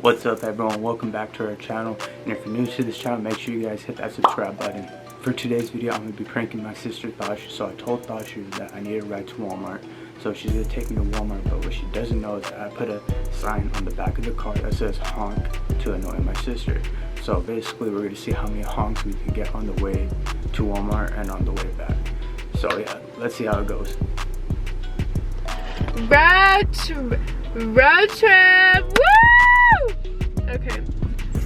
What's up everyone, welcome back to our channel, and if you're new to this channel, make sure you guys hit that subscribe button. For today's video, I'm going to be pranking my sister Thasha. So I told Thasha that I need a ride to Walmart, so she's going to take me to Walmart. But what she doesn't know is that I put a sign on the back of the car that says honk to annoy my sister. So basically we're going to see how many honks we can get on the way to Walmart and on the way back. So yeah, let's see how it goes. Road trip! Woo! Okay,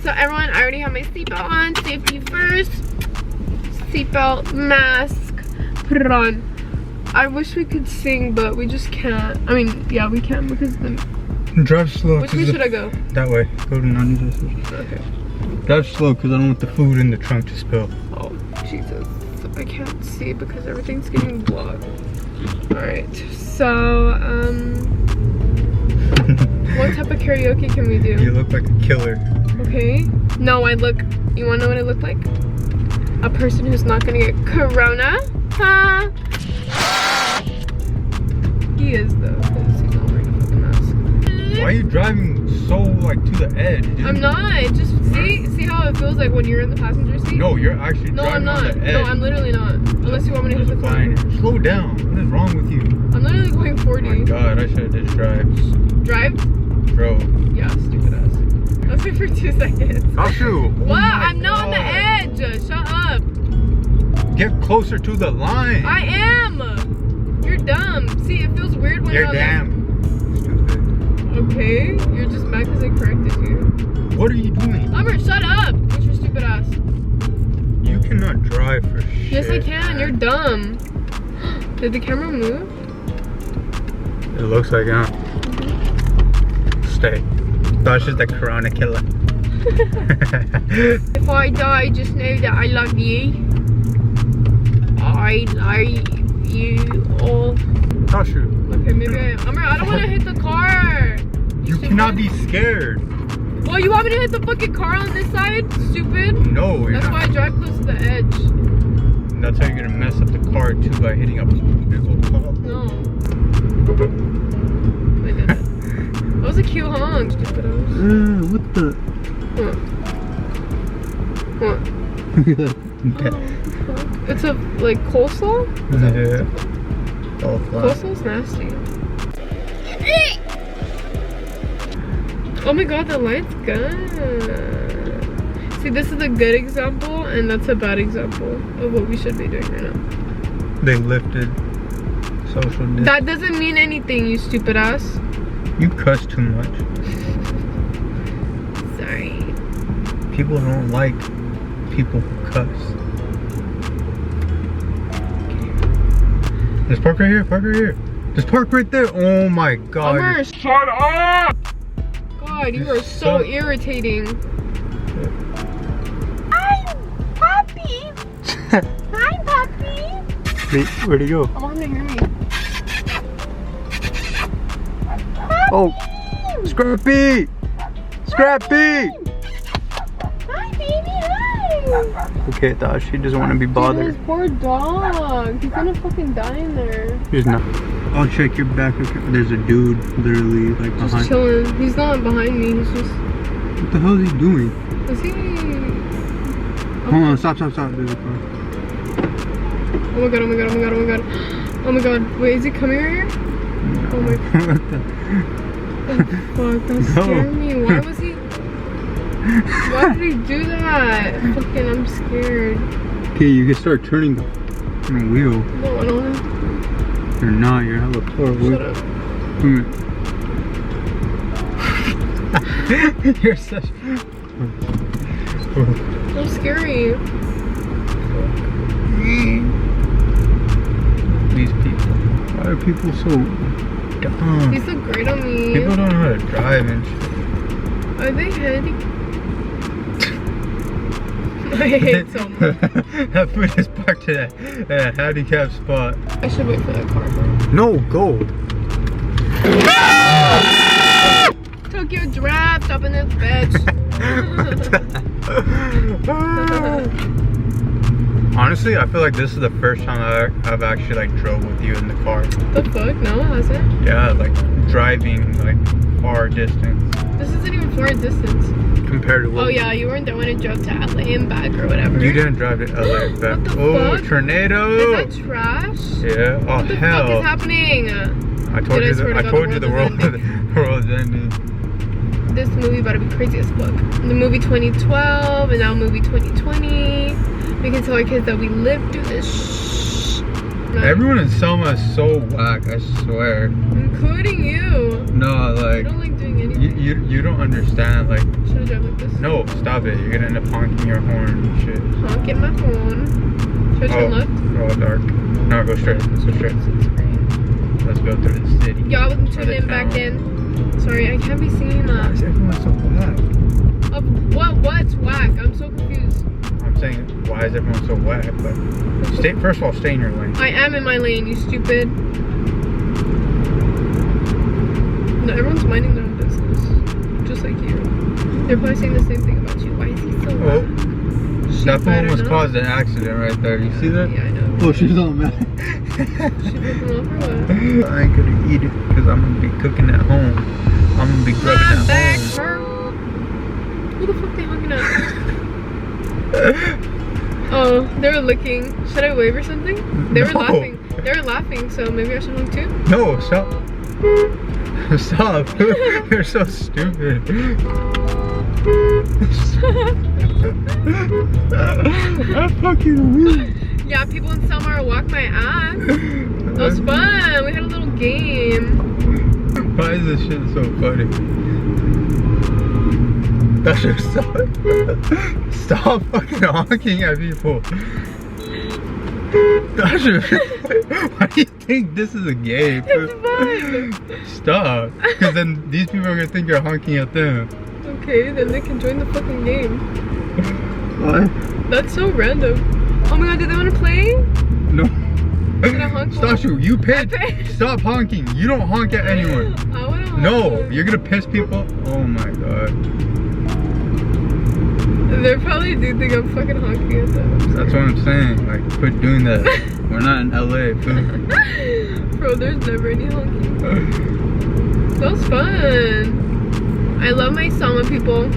so everyone, I already have my seatbelt on. Safety first. Seatbelt, mask, put it on. I wish we could sing, but we just can't. I mean, yeah, we can because the. Drive slow. Which way should I go? That way. Go to Nani's. Okay. Drive slow because I don't want the food in the trunk to spill. Oh, Jesus. I can't see because everything's getting blocked. Alright, so, what type of karaoke can we do? You look like a killer. Okay. No, I look, you wanna know what I look like? A person who's not gonna get corona. Huh? He is though, because he's not wearing a fucking mask. Why are you driving so like to the edge? I'm not. Just see how it feels like when you're in the passenger seat? No, you're actually driving on the edge. No, I'm literally not. Unless you want me to hit the car. Slow down. What is wrong with you? I'm literally going 40. Oh my god, I should have just drive. Drive? Drove. Yeah, stupid ass. Let's wait for 2 seconds. I'll shoot. What? I'm not on the edge. Shut up. Get closer to the line. I am. You're dumb. See, it feels weird when you're damn. Okay, you're just mad because I corrected you. What are you doing? Amber, shut up. What's your stupid ass? You cannot drive for shit. Yes, I can. You're dumb. Did the camera move? It looks like it. Stay. That's just the corona killer. If I die, just know that I love you. I love you all. I'll shoot. Okay, maybe I don't want to hit the car. You cannot be scared. Well, you want me to hit the fucking car on this side? Stupid. No, you're That's not. why I drive close to the edge. That's how you're gonna mess up the car too, by hitting a big old pop. No. I did it. That was a cute honk. Stupid ass. What the? What? Oh, it's a like coleslaw? Yeah. All flat. Coleslaw's nasty. Oh my god, the light's good. See, this is a good example, and that's a bad example of what we should be doing right now. They lifted social distance. That doesn't mean anything, you stupid ass. You cuss too much. Sorry. People don't like people who cuss. Just park right here, park right here. Just park right there. Oh my god. Amber, shut up! God, you are so irritating. Hi, Puppy. Hi, Puppy. Wait, where'd he go? I want him to hear me. Oh, Scrappy! Scrappy! Hi, baby. Hi. Okay, Thought she doesn't want to be bothered. Dude, poor dog. He's gonna fucking die in there. He's not. I'll check your back. Okay. There's a dude literally like Just behind. chilling. He's not behind me. He's just. What the hell is he doing? Is he? Hold on, stop. There's a car. Oh my god, oh my god, oh my god, oh my god. Oh my god. Wait, is he coming right here? No. Oh my god. What the? Oh fuck, that scared me. Why was he? Why did he do that? Fucking, I'm scared. Okay, you can start turning the wheel. No, I don't want to. You're not, you're hella poor. Shut up. Come here. You're such. So scary. These people. Why are people so dumb? He's so great on me. People don't know how to drive and shit. Are they handicapped? I hate so much. That foot is parked at a handicap spot. I should wait for that car. No, go. Tokyo Drift up in this bitch. Honestly, I feel like this is the first time I've actually like drove with you in the car. The fuck? No, it hasn't. Yeah, like driving like far distance. This isn't even far distance. Compared to what? Oh yeah, you weren't the one who drove to LA and back or whatever. You didn't drive to LA and back. What the Oh, fuck? tornado! Is that trash? Yeah. Oh What the hell! fuck is happening? I told Dude, you. swear to I God, told you the world. is The world's ending. This movie about to be crazy as fuck. The movie 2012 and now movie 2020. We can tell our kids that we lived through this. Everyone in Selma is so whack. I swear. Including you. No, I like don't like doing anything. you don't understand. Like, Should I drive like this? no, stop it. You're gonna end up honking your horn and shit. Honking my phone. Should I turn left? Oh, dark. No, go straight. Let's go straight. Let's go through the city. Y'all can Or tune the in back town. in. Sorry, I can't be seeing Why is everyone so whack? What's whack? I'm so confused. I'm saying, why is everyone so whack? But stay. First of all, stay in your lane. I am in my lane, you stupid. No, everyone's minding their own business. Just like you. They're probably saying the same thing about you. Why is he so Oh, bad? She that phone better almost not. caused an accident right there. You see that? Yeah, I know. Oh, she's on that. She flipped him off or what? I ain't gonna eat it because I'm gonna be cooking at home. I'm gonna be grubbing My at back home. hurt. Who the fuck they honking at? Oh, they were licking. Should I wave or something? They were No. laughing. They were laughing, so maybe I should honk too? No, stop. Stop. You're so stupid. That's fucking weird. Yeah, people in Selma walk my ass. That was fun. We had a little game. Why is this shit so funny? That should stop. Stop fucking honking at people. That should. Why do you think this is a game? It's fun. Stop. Because then these people are gonna think you're honking at them. Okay, then they can join the fucking game. What? That's so random. Oh my god, do they want to play? No. Should I honk? Stashu, you paid. I paid. Stop honking. You don't honk at anyone. I want to honk. No, you're gonna piss people. Oh my god. They probably do think I'm fucking honking at them. That's what I'm saying. Like, quit doing that. We're not in LA, fool. Bro, there's never any honking. That was fun. I love my Selma people.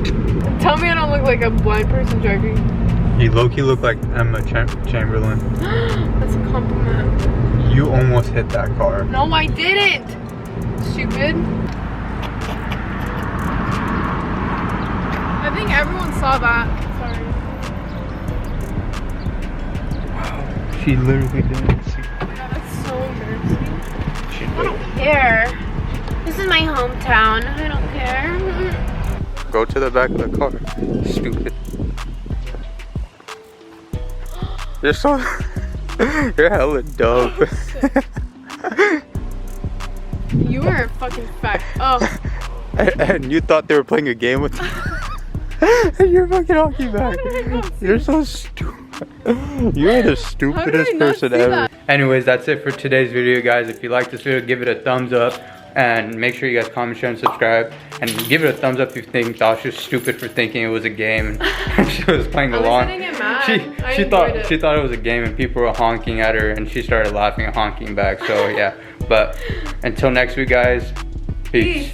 Tell me I don't look like a blind person driving. You low-key look like Emma Chamberlain. That's a compliment. You almost hit that car. No, I didn't. Stupid. I think everyone saw that. Sorry. Wow, she literally didn't see. Oh my god, that's so embarrassing. She I don't care. This is my hometown. I don't care. Go to the back of the car. Stupid. You're so. You're hella dumb. You are a fucking fat. Oh. And you thought they were playing a game with you. And you're fucking honking back. You're so stupid. You are the stupidest person ever. That? Anyways, that's it for today's video, guys. If you like this video, give it a thumbs up. And make sure you guys comment, share, and subscribe. And give it a thumbs up if you think Dash was stupid for thinking it was a game. And she was playing along. I get mad. She thought it was a game and people were honking at her and she started laughing and honking back. So yeah. But until next week, guys. Peace.